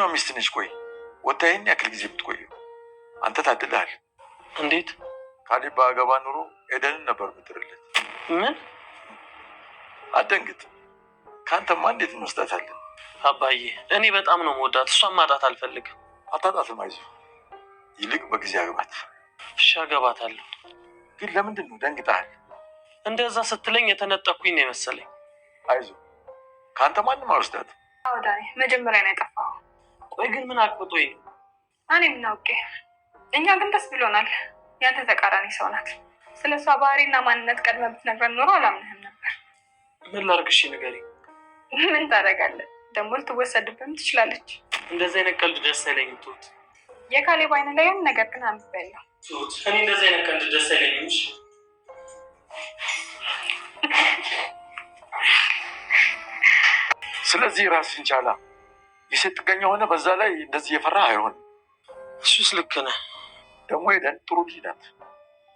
ነው ሚስት ነች። ቆይ ወታይን ያክል ጊዜ ብትቆዩ አንተ ታድልሃል። እንዴት ካሌብ ባገባ ኑሮ ኤደንን ነበር ምትርለት። ምን አደንግጥ። ካንተማ እንዴት እንወስዳታለን? አባዬ እኔ በጣም ነው መወዳት። እሷን ማጣት አልፈልግም። አታጣትም፣ አይዞህ። ይልቅ በጊዜ አግባት። እሺ አገባታለሁ። ግን ለምንድን ነው ደንግጠሃል? እንደዛ ስትለኝ የተነጠኩኝ ነው የመሰለኝ። አይዞህ፣ ካንተ ማንም አልወስዳትም። አዎ ዳኒ፣ መጀመሪያ ነው የጠፋው። ቆይ ግን ምን አቅብጦኝ ነው? እኔ ምን አውቄ። እኛ ግን ደስ ብሎናል። ያንተ ተቃራኒ ሰው ናት። ስለ እሷ ባህሪና ማንነት ቀድመህ ብትነግረን ኖሮ አላምንህም ነበር። ምን ላድርግሽ ንገሪኝ። ምን ታደርጋለህ? ደግሞ ልትወሰድብህም ትችላለች። እንደዚህ አይነት ቀልድ ደስ አይለኝም ትሁት። የካሌብ አይን ላይ የሆነ ነገር ግን አንብቤያለሁ። ትሁት እኔ እንደዚህ አይነት ቀልድ ደስ አይለኝም። ስለዚህ ራስን ቻላ። የሴት ጥገኛ ሆነ በዛ ላይ እንደዚህ የፈራ አይሆንም። እሱስ ልክ ነህ። ደግሞ ኤደን ጥሩ ልጅ ናት።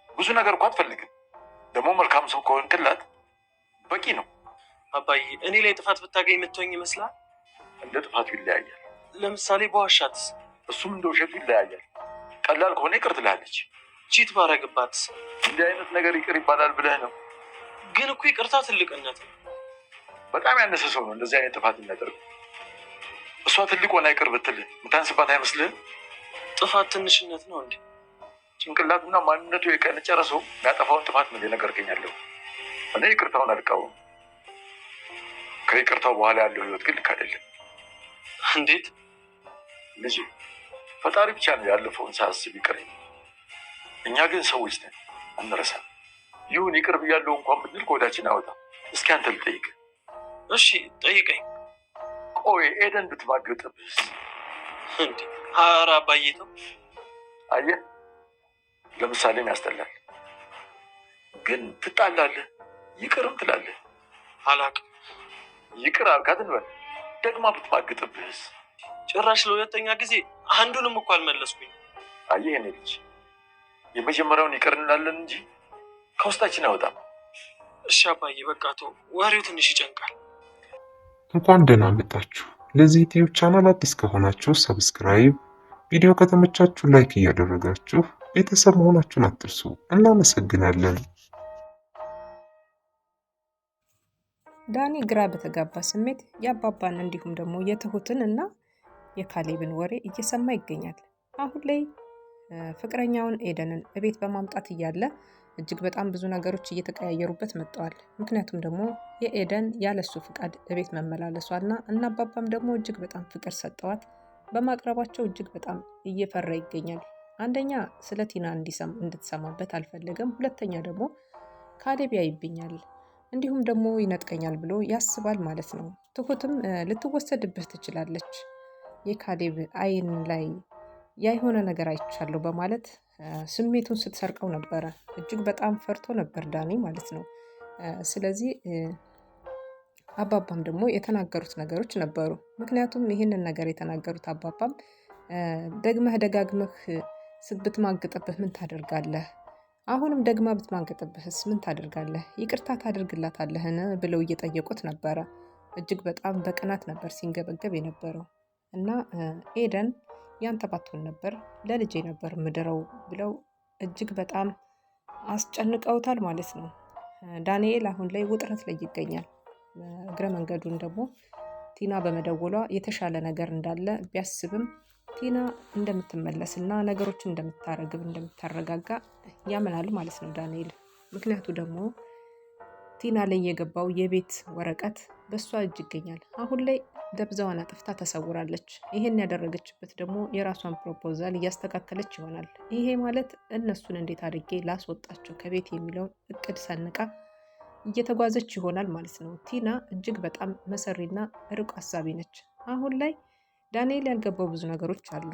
ብዙ ነገር እኮ አትፈልግም። ደግሞ መልካም ሰው ከሆንክላት በቂ ነው። አባዬ እኔ ላይ ጥፋት ብታገኝ የምትሆኝ ይመስላል? እንደ ጥፋቱ ይለያያል። ለምሳሌ በዋሻትስ? እሱም እንደ ውሸቱ ይለያያል። ቀላል ከሆነ ይቅር ትላለች። ቺት ባረግባትስ? እንዲህ አይነት ነገር ይቅር ይባላል ብለህ ነው? ግን እኮ ይቅርታ ትልቅነት ነው። በጣም ያነሰ ሰው ነው እንደዚህ አይነት ጥፋት የሚያደርገው። እሷ ትልቅ ሆና ይቅር ብትልህ የምታንስባት አይመስልህም? ጥፋት ትንሽነት ነው እንዴ? ጭንቅላቱና ማንነቱ የቀነጨረ ሰው ያጠፋውን ጥፋት ምን ነገርከኛለሁ? እኔ ይቅርታውን አልቃወም። ከይቅርታው በኋላ ያለው ህይወት ግን ልክ አይደለም። እንዴት? ልጅ ፈጣሪ ብቻ ነው ያለፈውን ሳያስብ ይቅር። እኛ ግን ሰዎች ነን፣ አንረሳም። ይሁን ይቅር ብያለሁ እንኳን ብንል ከወዳችን አወጣም። እስኪ አንተ ልጠይቅ። እሺ ጠይቀኝ። ቆይ ኤደን ብትማግጥብስ? እንዴ ኧረ አባዬ ተው። አየህ ለምሳሌም ያስጠላል፣ ግን ትጣላለህ፣ ይቅርም ትላለህ። አላውቅም። ይቅር አልካት እንበል፣ ደግማ ብትማግጥብስ? ጭራሽ ለሁለተኛ ጊዜ አንዱንም እኮ አልመለስኩኝ። አየህ የኔ ልጅ የመጀመሪያውን ይቅር እንላለን እንጂ ከውስጣችን አይወጣም። እሺ አባዬ በቃ ተው፣ ወሬው ትንሽ ይጨንቃል። እንኳን ደህና መጣችሁ። ለዚህ ዩቲዩብ ቻናል አዲስ ከሆናችሁ ሰብስክራይብ፣ ቪዲዮ ከተመቻችሁ ላይክ እያደረጋችሁ ቤተሰብ መሆናችሁን አትርሱ። እናመሰግናለን። ዳኒ ግራ በተጋባ ስሜት የአባባን እንዲሁም ደግሞ የትሁትን እና የካሌብን ወሬ እየሰማ ይገኛል። አሁን ላይ ፍቅረኛውን ኤደንን እቤት በማምጣት እያለ እጅግ በጣም ብዙ ነገሮች እየተቀያየሩበት መጥተዋል። ምክንያቱም ደግሞ የኤደን ያለሱ ፍቃድ እቤት መመላለሷና እና አባባም ደግሞ እጅግ በጣም ፍቅር ሰጠዋት በማቅረባቸው እጅግ በጣም እየፈራ ይገኛል። አንደኛ ስለ ቲና እንድትሰማበት አልፈለገም። ሁለተኛ ደግሞ ካሌብ ያይብኛል እንዲሁም ደግሞ ይነጥቀኛል ብሎ ያስባል ማለት ነው። ትሁትም ልትወሰድብህ ትችላለች፣ የካሌብ አይን ላይ ያይሆነ ነገር አይቻለሁ በማለት ስሜቱን ስትሰርቀው ነበረ። እጅግ በጣም ፈርቶ ነበር ዳኒ ማለት ነው። ስለዚህ አባባም ደግሞ የተናገሩት ነገሮች ነበሩ። ምክንያቱም ይህንን ነገር የተናገሩት አባባም ደግመህ ደጋግመህ ብትማግጥብህ ምን ታደርጋለህ? አሁንም ደግማ ብትማግጥብህስ ምን ታደርጋለህ? ይቅርታ ታደርግላታለህን? ብለው እየጠየቁት ነበረ። እጅግ በጣም በቅናት ነበር ሲንገበገብ የነበረው እና ኤደን ያንተ ባትሆን ነበር ለልጄ ነበር ምድረው ብለው እጅግ በጣም አስጨንቀውታል ማለት ነው። ዳንኤል አሁን ላይ ውጥረት ላይ ይገኛል። እግረ መንገዱን ደግሞ ቲና በመደወሏ የተሻለ ነገር እንዳለ ቢያስብም ቲና እንደምትመለስና ነገሮችን እንደምታረግብ እንደምታረጋጋ ያምናል ማለት ነው ዳንኤል። ምክንያቱ ደግሞ ቲና ላይ የገባው የቤት ወረቀት በእሷ እጅ ይገኛል። አሁን ላይ ደብዛዋን አጥፍታ ተሰውራለች። ይሄን ያደረገችበት ደግሞ የራሷን ፕሮፖዛል እያስተካከለች ይሆናል። ይሄ ማለት እነሱን እንዴት አድርጌ ላስወጣቸው ከቤት የሚለውን እቅድ ሰንቃ እየተጓዘች ይሆናል ማለት ነው። ቲና እጅግ በጣም መሰሪና ርቆ አሳቢ ነች። አሁን ላይ ዳንኤል ያልገባው ብዙ ነገሮች አሉ።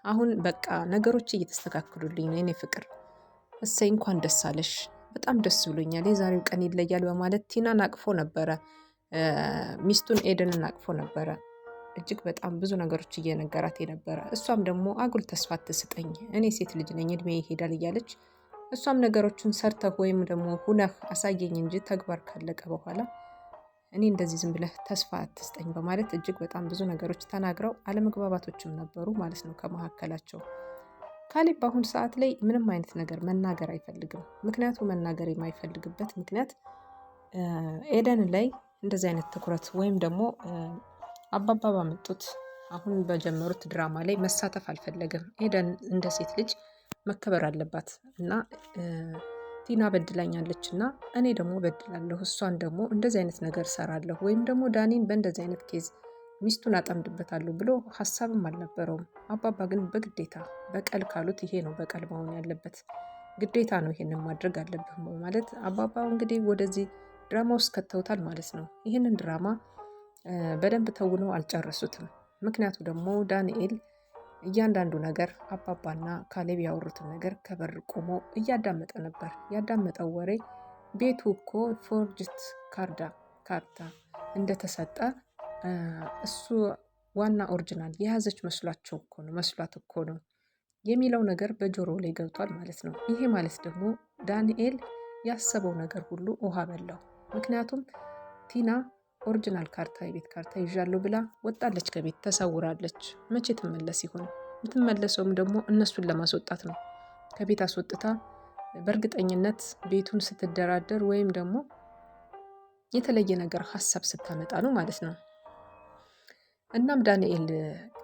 አሁን በቃ ነገሮች እየተስተካከሉልኝ ነው የኔ ፍቅር፣ እሰይ እንኳን ደስ አለሽ፣ በጣም ደስ ብሎኛል፣ የዛሬው ቀን ይለያል በማለት ቲናን አቅፎ ነበረ። ሚስቱን ኤደንን አቅፎ ነበረ። እጅግ በጣም ብዙ ነገሮች እየነገራት የነበረ። እሷም ደግሞ አጉል ተስፋ አትስጠኝ፣ እኔ ሴት ልጅ ነኝ፣ እድሜ ይሄዳል እያለች እሷም ነገሮችን ሰርተህ ወይም ደግሞ ሁነህ አሳየኝ እንጂ ተግባር ካለቀ በኋላ እኔ እንደዚህ ዝም ብለህ ተስፋ አትስጠኝ በማለት እጅግ በጣም ብዙ ነገሮች ተናግረው አለመግባባቶችም ነበሩ ማለት ነው ከመካከላቸው። ካሌብ በአሁኑ ሰዓት ላይ ምንም አይነት ነገር መናገር አይፈልግም። ምክንያቱም መናገር የማይፈልግበት ምክንያት ኤደን ላይ እንደዚህ አይነት ትኩረት ወይም ደግሞ አባባ ባመጡት አሁን በጀመሩት ድራማ ላይ መሳተፍ አልፈለገም። ኤደን እንደ ሴት ልጅ መከበር አለባት እና ቲና በድላኛለች እና እኔ ደግሞ በድላለሁ፣ እሷን ደግሞ እንደዚህ አይነት ነገር ሰራለሁ ወይም ደግሞ ዳኒን በእንደዚህ አይነት ኬዝ ሚስቱን አጠምድበታለሁ ብሎ ሀሳብም አልነበረውም። አባባ ግን በግዴታ በቀል ካሉት ይሄ ነው በቀል መሆን ያለበት፣ ግዴታ ነው ይሄንን ማድረግ አለብህ ማለት አባባ እንግዲህ ወደዚህ ድራማ ውስጥ ከተውታል ማለት ነው። ይህንን ድራማ በደንብ ተውነው አልጨረሱትም። ምክንያቱ ደግሞ ዳንኤል እያንዳንዱ ነገር አባባና ካሌብ ያወሩትን ነገር ከበር ቆሞ እያዳመጠ ነበር። ያዳመጠው ወሬ ቤቱ እኮ ፎርጅት ካርታ እንደተሰጠ እሱ ዋና ኦሪጂናል የያዘች መስሏት እኮ ነው የሚለው ነገር በጆሮ ላይ ገብቷል ማለት ነው። ይሄ ማለት ደግሞ ዳንኤል ያሰበው ነገር ሁሉ ውሃ በላው። ምክንያቱም ቲና ኦሪጂናል ካርታ የቤት ካርታ ይዣለሁ ብላ ወጣለች፣ ከቤት ተሰውራለች። መቼ ትመለስ ይሆን? የምትመለሰውም ደግሞ እነሱን ለማስወጣት ነው። ከቤት አስወጥታ በእርግጠኝነት ቤቱን ስትደራደር ወይም ደግሞ የተለየ ነገር ሀሳብ ስታመጣ ነው ማለት ነው። እናም ዳንኤል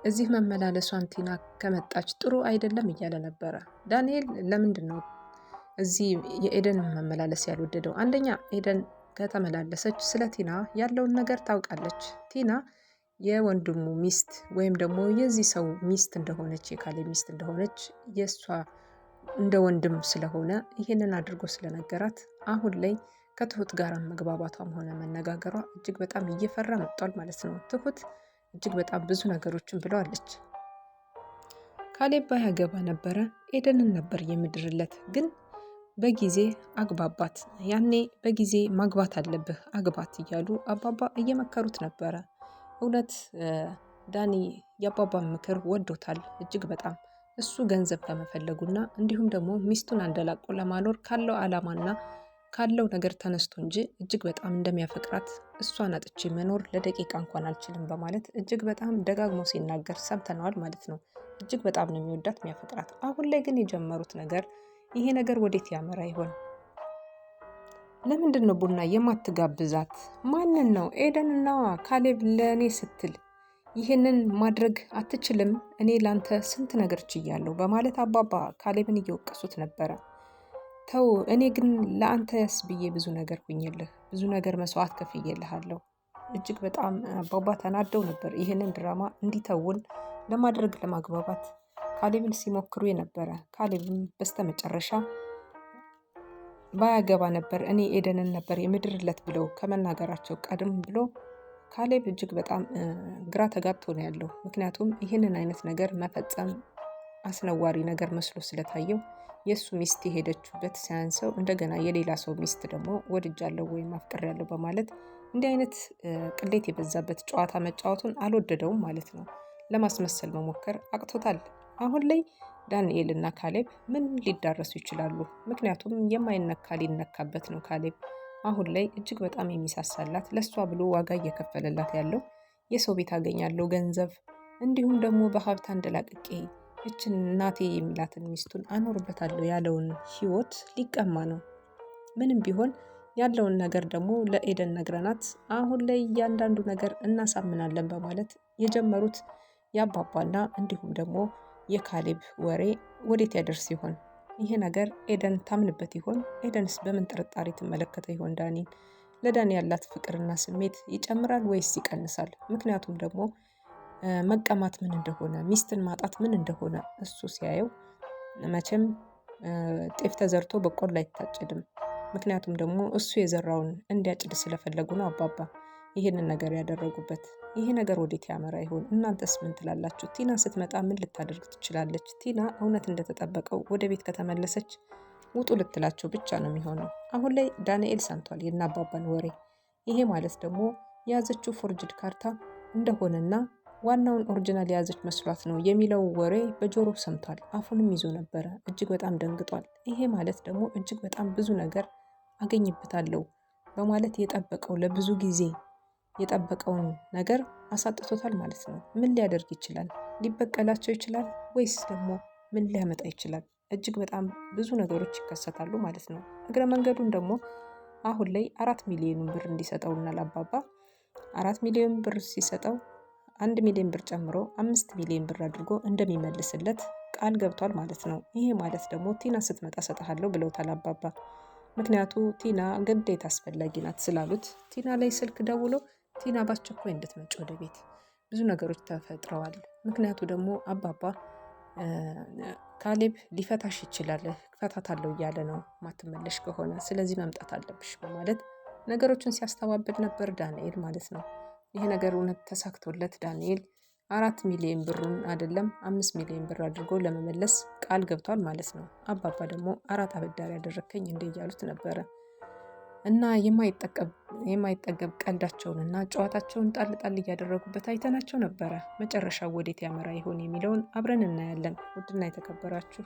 እዚህ መመላለሷን ቲና ከመጣች ጥሩ አይደለም እያለ ነበረ። ዳንኤል ለምንድን ነው እዚህ የኤደን መመላለስ ያልወደደው? አንደኛ ኤደን ከተመላለሰች ስለ ቲና ያለውን ነገር ታውቃለች። ቲና የወንድሙ ሚስት ወይም ደግሞ የዚህ ሰው ሚስት እንደሆነች የካሌብ ሚስት እንደሆነች የእሷ እንደ ወንድም ስለሆነ ይህንን አድርጎ ስለነገራት አሁን ላይ ከትሁት ጋር መግባባቷም ሆነ መነጋገሯ እጅግ በጣም እየፈራ መጥቷል ማለት ነው። ትሁት እጅግ በጣም ብዙ ነገሮችን ብለዋለች። ካሌብ ባያገባ ነበረ ኤደንን ነበር የምድርለት፣ ግን በጊዜ አግባባት፣ ያኔ በጊዜ ማግባት አለብህ አግባት እያሉ አባባ እየመከሩት ነበረ። እውነት ዳኒ የአባባን ምክር ወዶታል እጅግ በጣም። እሱ ገንዘብ ከመፈለጉና እንዲሁም ደግሞ ሚስቱን አንደላቆ ለማኖር ካለው ዓላማና ካለው ነገር ተነስቶ እንጂ እጅግ በጣም እንደሚያፈቅራት እሷን አጥቼ መኖር ለደቂቃ እንኳን አልችልም በማለት እጅግ በጣም ደጋግሞ ሲናገር ሰምተነዋል ማለት ነው። እጅግ በጣም ነው የሚወዳት የሚያፈቅራት። አሁን ላይ ግን የጀመሩት ነገር ይሄ ነገር ወዴት ያመራ ይሆን? ለምንድን ነው ቡና የማትጋብዛት? ማንን ነው? ኤደንና ካሌብ ለእኔ ስትል ይህንን ማድረግ አትችልም? እኔ ላንተ ስንት ነገር ችያለሁ በማለት አባባ ካሌብን እየወቀሱት ነበረ። ተው፣ እኔ ግን ለአንተ ብዬ ብዙ ነገር ሁኝልህ፣ ብዙ ነገር መስዋዕት ከፍዬልሃለሁ። እጅግ በጣም አባባ ተናደው ነበር ይህንን ድራማ እንዲተውን ለማድረግ ለማግባባት ካሌብን ሲሞክሩ የነበረ። ካሌብም በስተመጨረሻ ባያገባ ነበር እኔ ኤደንን ነበር የምድርለት ብለው ከመናገራቸው ቀደም ብሎ ካሌብ እጅግ በጣም ግራ ተጋብቶ ነው ያለው። ምክንያቱም ይህንን አይነት ነገር መፈጸም አስነዋሪ ነገር መስሎ ስለታየው የእሱ ሚስት የሄደችበት ሳያንሰው እንደገና የሌላ ሰው ሚስት ደግሞ ወድጃለሁ ወይም አፍቅሬያለሁ በማለት እንዲህ አይነት ቅሌት የበዛበት ጨዋታ መጫወቱን አልወደደውም ማለት ነው። ለማስመሰል መሞከር አቅቶታል። አሁን ላይ ዳንኤል እና ካሌብ ምን ሊዳረሱ ይችላሉ? ምክንያቱም የማይነካ ሊነካበት ነው። ካሌብ አሁን ላይ እጅግ በጣም የሚሳሳላት ለእሷ ብሎ ዋጋ እየከፈለላት ያለው የሰው ቤት አገኛለሁ ገንዘብ፣ እንዲሁም ደግሞ በሀብት አንደላቅቄ እችን እናቴ የሚላትን ሚስቱን አኖርበታለሁ ያለውን ህይወት ሊቀማ ነው። ምንም ቢሆን ያለውን ነገር ደግሞ ለኤደን ነግረናት አሁን ላይ እያንዳንዱ ነገር እናሳምናለን በማለት የጀመሩት የአባባና እንዲሁም ደግሞ የካሌብ ወሬ ወዴት ያደርስ ይሆን? ይሄ ነገር ኤደን ታምንበት ይሆን? ኤደንስ በምን ጥርጣሬ ትመለከተ ይሆን ዳኒን? ለዳኒ ያላት ፍቅርና ስሜት ይጨምራል ወይስ ይቀንሳል? ምክንያቱም ደግሞ መቀማት ምን እንደሆነ፣ ሚስትን ማጣት ምን እንደሆነ እሱ ሲያየው መቼም ጤፍ ተዘርቶ በቆሎ አይታጨድም። ምክንያቱም ደግሞ እሱ የዘራውን እንዲያጭድ ስለፈለጉ ነው አባባ ይህንን ነገር ያደረጉበት። ይሄ ነገር ወዴት ያመራ ይሆን? እናንተስ ምን ትላላችሁ? ቲና ስትመጣ ምን ልታደርግ ትችላለች? ቲና እውነት እንደተጠበቀው ወደ ቤት ከተመለሰች ውጡ ልትላቸው ብቻ ነው የሚሆነው። አሁን ላይ ዳንኤል ሰምቷል የእነ አባባን ወሬ። ይሄ ማለት ደግሞ የያዘችው ፎርጅድ ካርታ እንደሆነና ዋናውን ኦሪጂናል የያዘች መስሏት ነው የሚለው ወሬ በጆሮ ሰምቷል። አፉንም ይዞ ነበረ። እጅግ በጣም ደንግጧል። ይሄ ማለት ደግሞ እጅግ በጣም ብዙ ነገር አገኝበታለሁ በማለት የጠበቀው ለብዙ ጊዜ የጠበቀውን ነገር አሳጥቶታል ማለት ነው። ምን ሊያደርግ ይችላል? ሊበቀላቸው ይችላል ወይስ ደግሞ ምን ሊያመጣ ይችላል? እጅግ በጣም ብዙ ነገሮች ይከሰታሉ ማለት ነው። እግረ መንገዱን ደግሞ አሁን ላይ 4 ሚሊዮን ብር እንዲሰጠውና ለአባባ 4 ሚሊዮን ብር ሲሰጠው 1 ሚሊዮን ብር ጨምሮ 5 ሚሊዮን ብር አድርጎ እንደሚመልስለት ቃል ገብቷል ማለት ነው። ይሄ ማለት ደግሞ ቲና ስትመጣ ሰጥሃለሁ ብለውታል አባባ። ምክንያቱ ቲና ግዴታ አስፈላጊ ናት ስላሉት ቲና ላይ ስልክ ደውሎ ቲና በአስቸኳይ እንድትመጭ ወደ ቤት ብዙ ነገሮች ተፈጥረዋል። ምክንያቱ ደግሞ አባባ ካሌብ ሊፈታሽ ይችላል፣ እፈታታለሁ እያለ ነው ማትመለሽ ከሆነ ስለዚህ መምጣት አለብሽ በማለት ነገሮችን ሲያስተባብል ነበር ዳንኤል ማለት ነው። ይሄ ነገር እውነት ተሳክቶለት ዳንኤል 4 ሚሊዮን ብሩን አይደለም 5 ሚሊዮን ብር አድርጎ ለመመለስ ቃል ገብቷል ማለት ነው። አባባ ደግሞ 4 አበዳሪ ያደረከኝ እንደ እያሉት ነበረ እና የማይጠገብ ቀልዳቸውንና ጨዋታቸውን ጣል ጣል እያደረጉበት አይተናቸው ነበረ። መጨረሻው ወዴት ያመራ ይሆን የሚለውን አብረን እናያለን። ውድና የተከበራችሁ